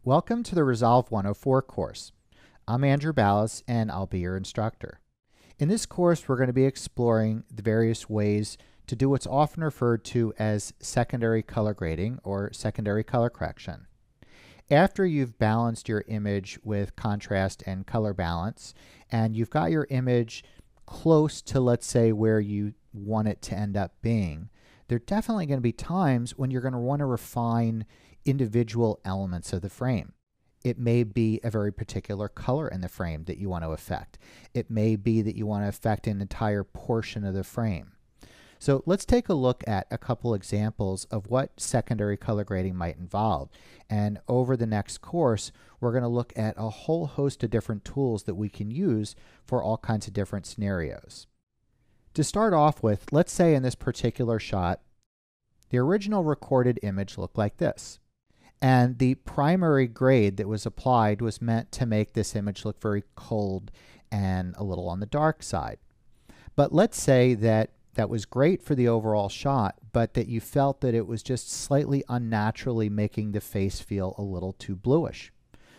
Welcome to the Resolve 104 course. I'm Andrew Balis and I'll be your instructor. In this course, we're going to be exploring the various ways to do what's often referred to as secondary color grading or secondary color correction. After you've balanced your image with contrast and color balance, and you've got your image close to, let's say, where you want it to end up being, there are definitely going to be times when you're going to want to refine individual elements of the frame. It may be a very particular color in the frame that you want to affect. It may be that you want to affect an entire portion of the frame. So let's take a look at a couple examples of what secondary color grading might involve. And over the next course, we're going to look at a whole host of different tools that we can use for all kinds of different scenarios. To start off with, let's say in this particular shot, the original recorded image looked like this. And the primary grade that was applied was meant to make this image look very cold and a little on the dark side. But let's say that that was great for the overall shot, but that you felt that it was just slightly unnaturally making the face feel a little too bluish.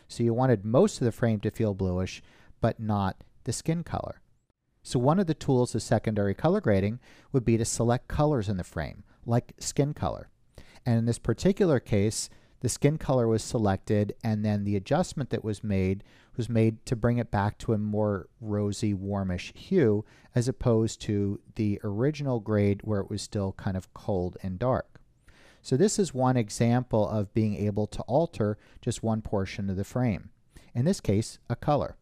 So you wanted most of the frame to feel bluish, but not the skin color. So one of the tools of secondary color grading would be to select colors in the frame, like skin color. And in this particular case, the skin color was selected, and then the adjustment that was made to bring it back to a more rosy, warmish hue, as opposed to the original grade where it was still kind of cold and dark. So this is one example of being able to alter just one portion of the frame. In this case, a color.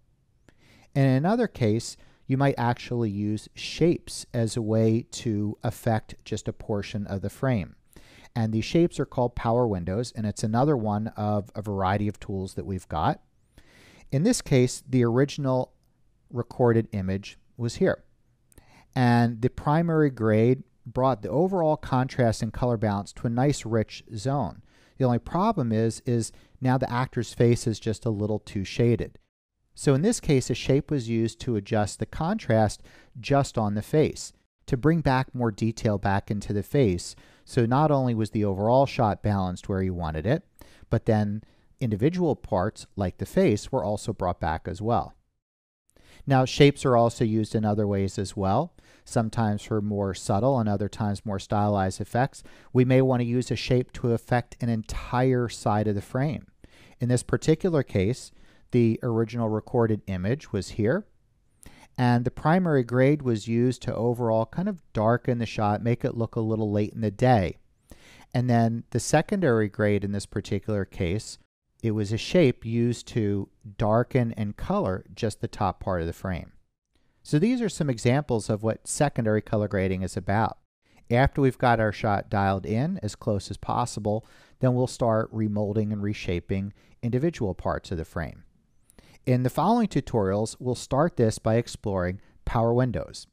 In another case, you might actually use shapes as a way to affect just a portion of the frame. And these shapes are called power windows, and it's another one of a variety of tools that we've got. In this case, the original recorded image was here. And the primary grade brought the overall contrast and color balance to a nice rich zone. The only problem is now the actor's face is just a little too shaded. So in this case, a shape was used to adjust the contrast just on the face, to bring back more detail back into the face. So not only was the overall shot balanced where you wanted it, but then individual parts like the face were also brought back as well. Now, shapes are also used in other ways as well, sometimes for more subtle and other times more stylized effects. We may want to use a shape to affect an entire side of the frame. In this particular case, the original recorded image was here, and the primary grade was used to overall kind of darken the shot, make it look a little late in the day. And then the secondary grade in this particular case, it was a shape used to darken and color just the top part of the frame. So these are some examples of what secondary color grading is about. After we've got our shot dialed in as close as possible, then we'll start remolding and reshaping individual parts of the frame. In the following tutorials, we'll start this by exploring power windows.